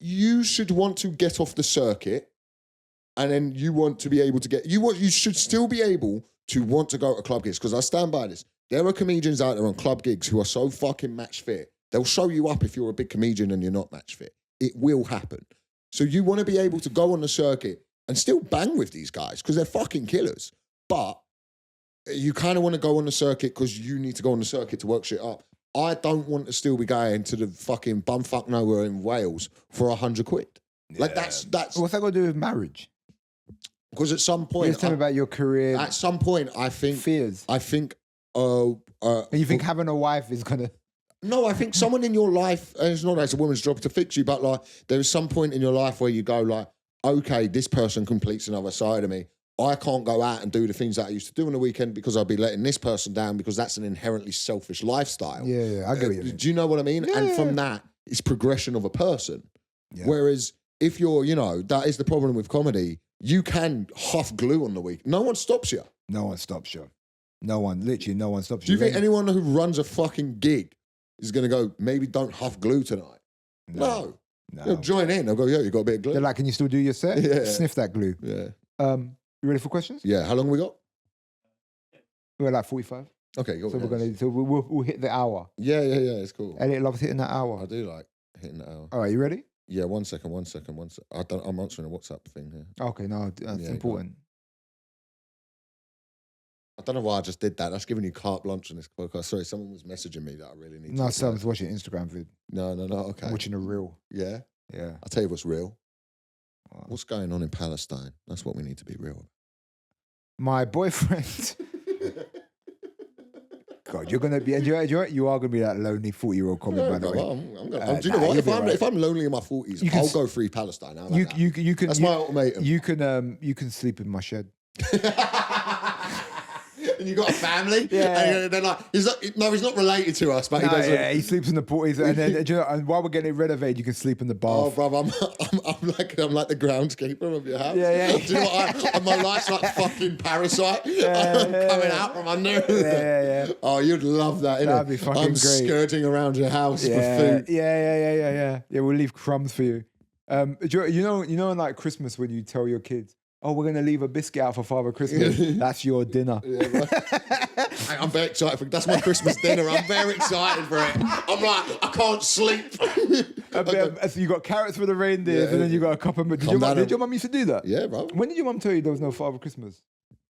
you should want to get off the circuit, and then you want to be able to you should still be able to want to go to club gigs, because I stand by this. There are comedians out there on club gigs who are so fucking match fit. They'll show you up if you're a big comedian and you're not match fit. It will happen. So you want to be able to go on the circuit and still bang with these guys because they're fucking killers. But you kind of want to go on the circuit because you need to go on the circuit to work shit up. I don't want to still be going to the fucking bumfuck nowhere in Wales for 100 quid. Yeah. Like that's. What's that got to do with marriage? Because at some point, you're telling me about your career. At some point, I think fears. I think. You think having a wife is gonna? No, I think someone in your life, and it's not as a woman's job to fix you, but like there is some point in your life where you go like, okay, this person completes another side of me. I can't go out and do the things that I used to do on the weekend because I'll be letting this person down because that's an inherently selfish lifestyle. Yeah, I get what you mean. Do you know what I mean? Yeah. And from that, it's progression of a person. Yeah. Whereas if you're, that is the problem with comedy. You can huff glue on the week. No one stops you. No one stops you. No one stops you. Do you think anyone who runs a fucking gig is going to go, maybe don't huff glue tonight? No. They'll join in. They'll go, yeah, you got a bit of glue. They're like, can you still do your set? Yeah. Sniff that glue. Yeah. You ready for questions? Yeah. How long we got? We're like 45. Okay, go. So we'll hit the hour. Yeah. It's cool. Elliot loves hitting that hour. I do like hitting that hour. All right, you ready? Yeah, one second. I'm answering a WhatsApp thing here. Okay, no, that's important. I don't know why I just did that. That's giving you carte blanche on this podcast. Sorry, someone was messaging me that I really need to. No, someone's watching Instagram vid. No, okay. I'm watching a reel. Yeah? Yeah. I'll tell you what's real. Wow. What's going on in Palestine? That's what we need to be real about. My boyfriend... God, you're gonna be. You are gonna be that lonely 40-year-old comic, by the way. Do you know what? If I'm lonely in my 40s, I'll go free Palestine. You can. That's my ultimatum. You can sleep in my shed. And you got a family, yeah. And they're like, he's not related to us, but he does. Yeah, he sleeps in the porties, and then and while we're getting it renovated, you can sleep in the bath. Oh, bro, I'm like the groundskeeper of your house. Yeah. Do you know what? My life's like fucking Parasite. I'm coming out from under. Yeah. Oh, you'd love that, innit? That'd be fucking great. Skirting around your house for food. Yeah. We'll leave crumbs for you. You know, in like Christmas when you tell your kids, oh, we're going to leave a biscuit out for Father Christmas. That's your dinner. Yeah, right. I'm very excited. That's my Christmas dinner. I'm very excited for it. I'm like, I can't sleep. So you got carrots for the reindeers, and then you got a cup of milk. Did your mum used to do that? Yeah, bro. When did your mum tell you there was no Father Christmas?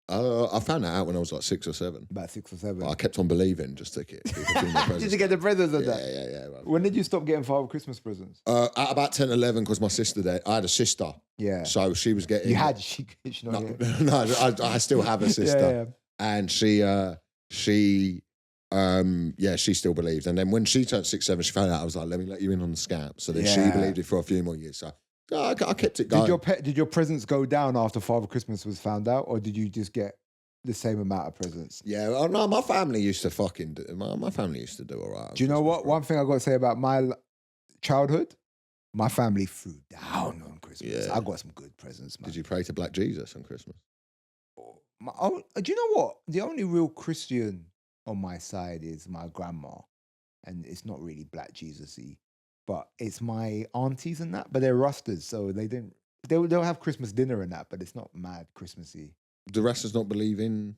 I found that out when I was like 6 or 7. About 6 or 7. But I kept on believing just to get people to my presents. Did you get the presents of Yeah, that? yeah. Right. When did you stop getting Father Christmas presents? At about 10, 11, because my sister there, I had a sister. Yeah. So she was getting. You had, she not No, here. no, I still have a sister. Yeah. And she still believed. And then when she turned 6, 7, she found out, I was like, let me let you in on the scam. So then she believed it for a few more years. So I kept it going. Did your presents go down after Father Christmas was found out, or did you just get the same amount of presents? Yeah, well, no, my family used to my family used to do all right. Do you know what? One thing I got to say about my childhood, my family threw down on Christmas. Yeah. I got some good presents, man. Did you pray to Black Jesus on Christmas? Do you know what? The only real Christian on my side is my grandma, and it's not really Black Jesus-y, but it's my aunties and that. But they're Rastas, so they'll have Christmas dinner and that, but it's not mad Christmassy. The Rastas not believe in.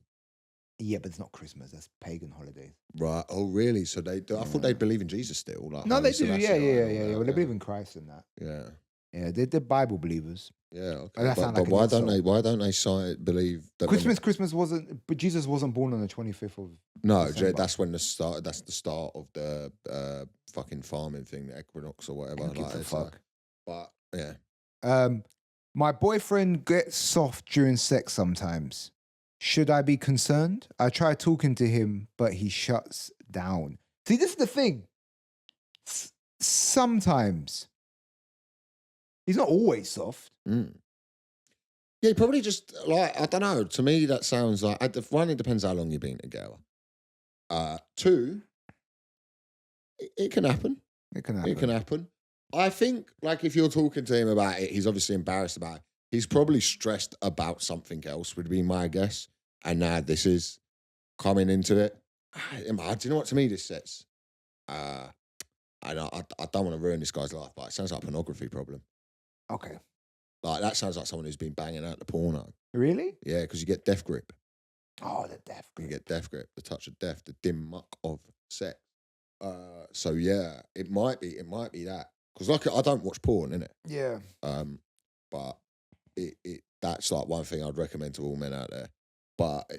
Yeah, but it's not Christmas. That's pagan holidays. Right. Oh, really? So I thought they believe in Jesus still. Like No, Holy they do. Selassie, Yeah. Well, they believe in Christ and that. Yeah. Yeah, they're Bible believers. Yeah. Okay. That sound But like an why don't insult. they? Why don't they believe that Christmas wasn't, but Jesus wasn't born on the 25th of. No, December. that's when the start. That's the start of the fucking farming thing, the equinox or whatever. Who gives a it's fuck? But yeah. My boyfriend gets soft during sex sometimes. Should I be concerned? I try talking to him, but he shuts down. See, this is the thing. Sometimes. He's not always soft. Mm. Yeah, probably just like, I don't know. To me, that sounds like, one, it depends how long you've been together. 2, it can happen. It can happen. It can happen. I think, like, if you're talking to him about it, he's obviously embarrassed about it. He's probably stressed about something else, would be my guess. And now this is coming into it. Do you know what to me this says? I don't want to ruin this guy's life, but it sounds like a pornography problem. Okay. Like, that sounds like someone who's been banging out the porno. Really? Yeah, because you get death grip. Oh, the death grip. You get death grip, the touch of death, the dim muck of sex. So yeah, it might be that. Because like, I don't watch porn, innit? Yeah. But that's like one thing I'd recommend to all men out there. But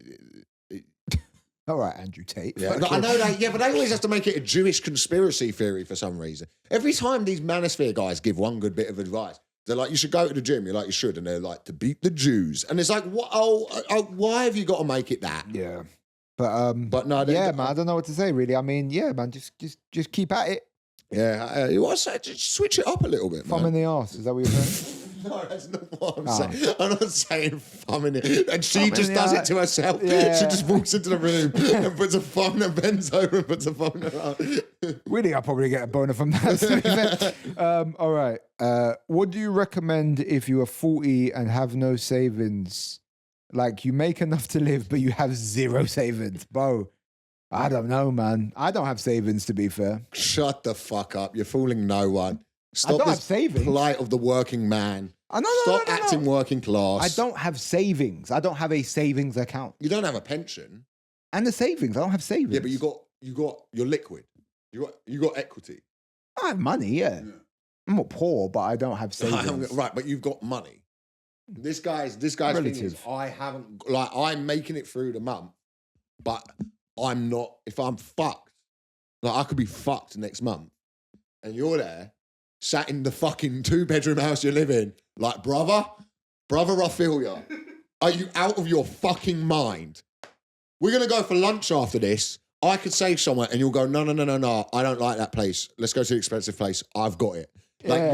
All right, Andrew Tate. yeah, I know that. Yeah, but they always have to make it a Jewish conspiracy theory for some reason. Every time these manosphere guys give one good bit of advice, they're like, "You should go to the gym." You're like, "You should," and they're like, "To beat the Jews." And it's like, "What? Oh, why have you got to make it that?" Yeah. But no, yeah, man, I don't know what to say really. I mean, yeah, man, just keep at it. Yeah, you want to say, just switch it up a little bit, Thumb man. in the arse. Is that what you're saying? No, that's not what I'm saying. I'm not saying thumb in it. And she Thumb just in the does eye. it to herself. Yeah. She just walks into the room and puts a phone and bends over and puts a phone around. Really, I'll probably get a boner from that. To be fair. All right. What do you recommend if you are 40 and have no savings? Like, you make enough to live, but you have 0 savings, bro. I don't know, man. I don't have savings, to be fair. Shut the fuck up. You're fooling no one. Stop don't this have savings. plight of the working man. Stop acting working class. I don't have savings. I don't have a savings account. You don't have a pension. And the savings, I don't have savings. Yeah, but you're liquid. You got equity. I have money, yeah. I'm not poor, but I don't have savings. Right, but you've got money. This guy's thing is, I'm making it through the month, but I'm not. If I'm fucked, like, I could be fucked next month, and you're there, sat in the fucking 2-bedroom house you live in, like, brother, I feel ya. Are you out of your fucking mind? We're gonna go for lunch after this. I could save somewhere, and you'll go, no, I don't like that place. Let's go to the expensive place. I've got it. Like,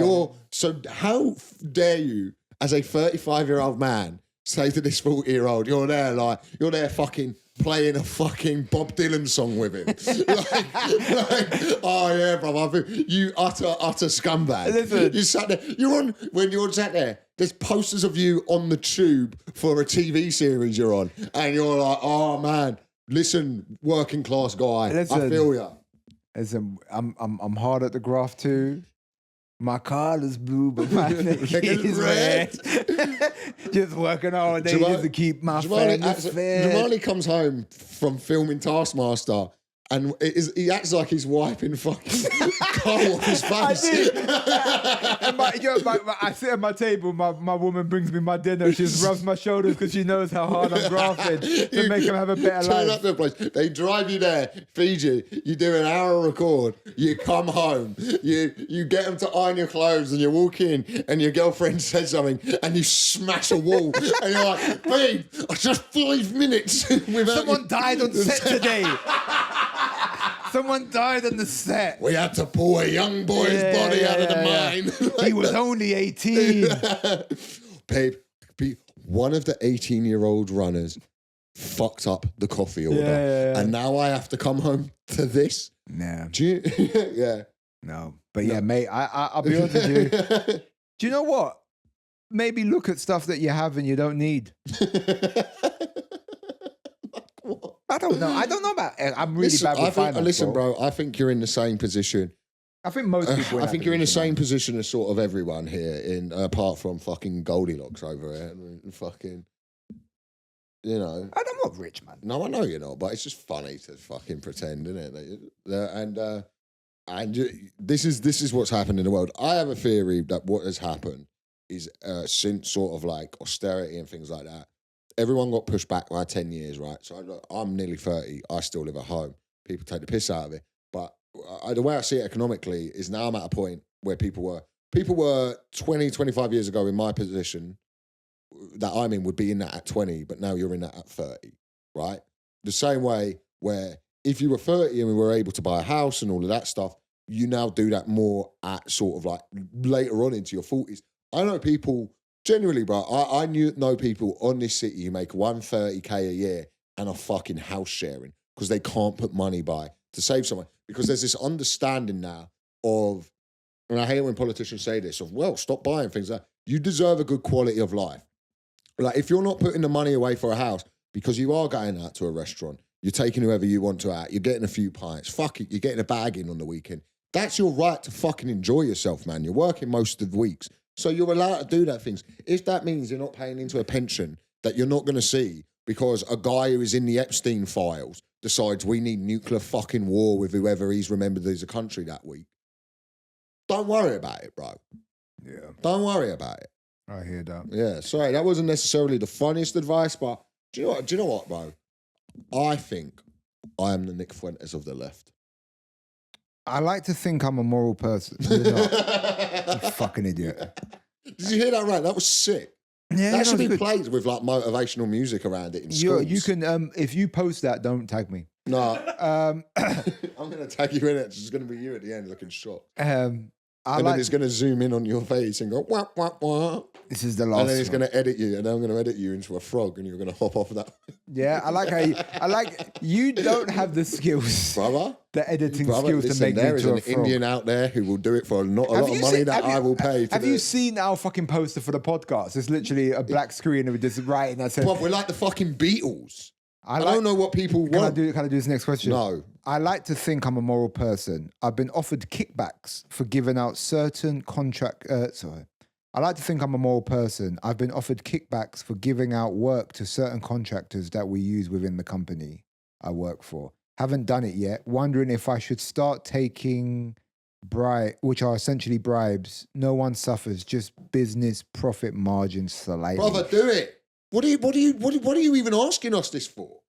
so how dare you, as a 35-year-old man, say to this 40-year-old, you're there fucking playing a fucking Bob Dylan song with him. like, oh yeah, brother, you utter scumbag. Listen. You sat there, when you're sat there, there's posters of you on the tube for a TV series you're on, and you're like, oh man, listen, working class guy, Listen. I feel ya. Listen, I'm hard at the graft too. My collar's blue, but my neck is red. Just working all day just to keep my family fed. Jamali comes home from filming Taskmaster, and he acts like he's wiping fucking car off his I face. did. And I sit at my table. My woman brings me my dinner. She just rubs my shoulders because she knows how hard I'm grafting to make him have a better Turn life. up to the place. They drive you there, feed you. You do an hour record. You come home. You get them to iron your clothes, and you walk in, and your girlfriend says something, and you smash a wall, and you're like, "Babe, just 5 minutes without." Someone died on set today. Someone died on the set. We had to pull a young boy's body out of the mine. He was only 18. Babe, one of the 18-year-old runners fucked up the coffee order. And now I have to come home to this. Nah. Do you? Yeah. No. But yeah, mate, I'll be honest with you. Do you know what? Maybe look at stuff that you have and you don't need. I don't know. I don't know about. I'm really bad with finance. Listen, bro. I think you're in the same position. I think most people. I think you're in the same position as sort of everyone here, apart from fucking Goldilocks over here. Fucking, you know. I'm not rich, man. No, I know you're not, but it's just funny to fucking pretend, isn't it? And this is what's happened in the world. I have a theory that what has happened is since sort of like austerity and things like that, everyone got pushed back by 10 years, right? So I'm nearly 30. I still live at home. People take the piss out of it. But the way I see it economically is now I'm at a point where people were 20, 25 years ago in my position that I'm in would be in that at 20, but now you're in that at 30, right? The same way where if you were 30 and we were able to buy a house and all of that stuff, you now do that more at sort of like later on into your 40s. I know people, genuinely, bro, I know people on this city who make 130K a year and are fucking house sharing because they can't put money by to save someone. Because there's this understanding now of, and I hate when politicians say this, of, well, stop buying things. Like, you deserve a good quality of life. Like, if you're not putting the money away for a house because you are going out to a restaurant, you're taking whoever you want to out, you're getting a few pints, fuck it, you're getting a bag in on the weekend. That's your right to fucking enjoy yourself, man. You're working most of the weeks. So you're allowed to do that things. If that means you're not paying into a pension that you're not going to see because a guy who is in the Epstein files decides we need nuclear fucking war with whoever he's remembered as a country that week, don't worry about it, bro. Yeah. Don't worry about it. I hear that. Yeah, sorry, that wasn't necessarily the funniest advice, but do you know what, bro? I think I am the Nick Fuentes of the left. I like to think I'm a moral person. You're not. You fucking idiot. Did you hear that right? That was sick. Yeah, that should be played with like motivational music around it in schools. You can, if you post that, don't tag me. No. I'm going to tag you in it. It's just going to be you at the end looking shocked. And then it's going to zoom in on your face and go, wah, wah, wah. This is the last And then it's going to edit you, and then I'm going to edit you into a frog, and you're going to hop off of that. Yeah, I like you don't have the skills. Brother? The editing skills to make me into a frog. There is an Indian out there who will do it for not a lot of money that I will pay. Have you seen our fucking poster for the podcast? It's literally a black screen with this writing that says... But we're like the fucking Beatles. I don't know what people want. Can I do this next question? No. I like to think I'm a moral person. I've been offered kickbacks for giving out certain I like to think I'm a moral person. I've been offered kickbacks for giving out work to certain contractors that we use within the company I work for. Haven't done it yet. Wondering if I should start taking which are essentially bribes. No one suffers, just business profit margins slightly. Brother, do it. What are you even asking us this for?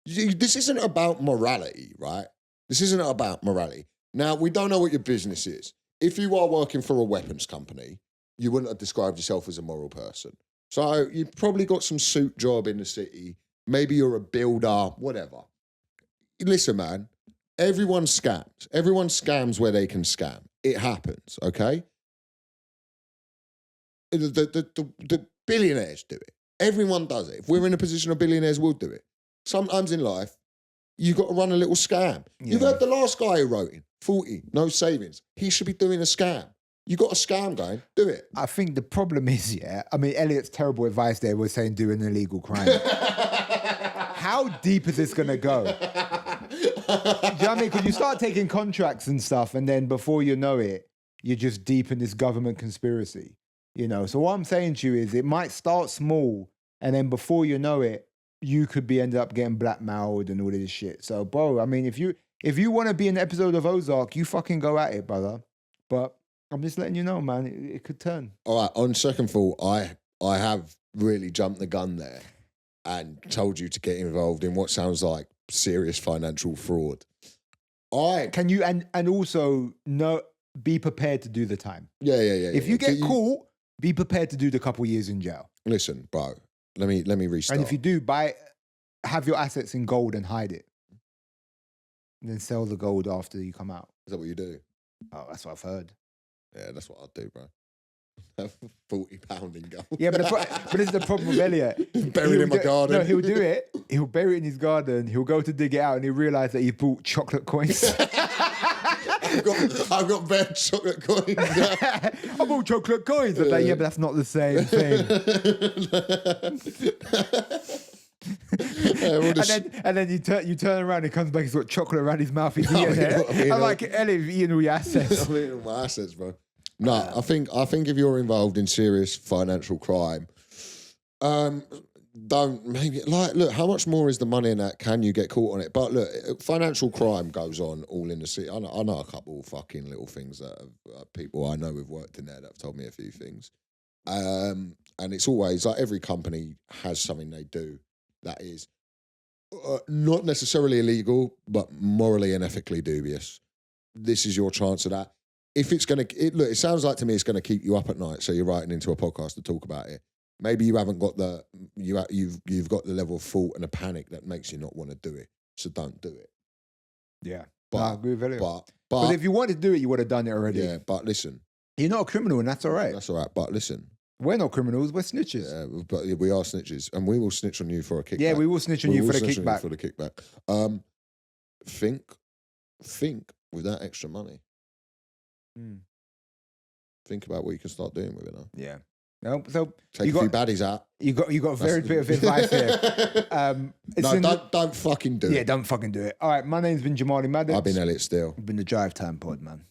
This isn't about morality, right? This isn't about morality. Now, we don't know what your business is. If you are working for a weapons company, you wouldn't have described yourself as a moral person. So you've probably got some suit job in the city. Maybe you're a builder, whatever. Listen, man, everyone scams. Everyone scams where they can scam. It happens, okay? The billionaires do it. Everyone does it. If we're in a position of billionaires, we'll do it. Sometimes in life, you've got to run a little scam. Yeah. You've heard the last guy who wrote in, 40, no savings. He should be doing a scam. You got a scam going, do it. I think the problem is, Elliot's terrible advice there was saying do an illegal crime. How deep is this going to go? Do you know what I mean? Because you start taking contracts and stuff, and then before you know it, you're just deep in this government conspiracy. You know, so what I'm saying to you is it might start small, and then before you know it, you could be ended up getting blackmailed and all of this shit. So, bro, I mean, if you want to be in an episode of Ozark, you fucking go at it, brother. But I'm just letting you know, man, it could turn. All right, on second thought, I have really jumped the gun there and told you to get involved in what sounds like serious financial fraud. Can you and also be prepared to do the time. Yeah. If you get caught, be prepared to do the couple years in jail. Listen, bro, let me restart. And if you do, have your assets in gold and hide it. And then sell the gold after you come out. Is that what you do? Oh, that's what I've heard. Yeah, that's what I'll do, bro. £40 in gold. Yeah, but this is the problem with Elliot. Buried in my garden. No, he'll do it. He'll bury it in his garden. He'll go to dig it out and he'll realise that he bought chocolate coins. I've got bare chocolate coins. I bought chocolate coins. I'm like, yeah, but that's not the same thing. And then you turn around, he comes back, he's got chocolate around his mouth, he's eating it. I'm like, Elliot, you've eaten all your assets. I'm eating all my assets, bro. No, I think if you're involved in serious financial crime, look, how much more is the money in that? Can you get caught on it? But look, financial crime goes on all in the city. I know a couple of fucking little things that people I know who've worked in there that have told me a few things. And it's always like every company has something they do that is not necessarily illegal, but morally and ethically dubious. This is your chance of that. If it's going to, look, it sounds like to me it's going to keep you up at night, so you're writing into a podcast to talk about it. Maybe you haven't got you've got the level of thought and a panic that makes you not want to do it, so don't do it. Yeah, but I agree with Elliot. But if you wanted to do it, you would have done it already. Yeah, but listen, you're not a criminal, and that's all right. That's all right. But listen, we're not criminals. We're snitches. Yeah, but we are snitches, and we will snitch on you for a kickback. Yeah, we will snitch on you for the kickback. For the kickback. Think with that extra money. Think about what you can start doing with it now. Yeah. No, so take a few baddies out. You got a very bit of advice here. Don't fucking do it. Yeah, don't fucking do it. All right, my name's been Jamali Maddox. I've been Elliot Steele. It's been the Drivetime pod, man.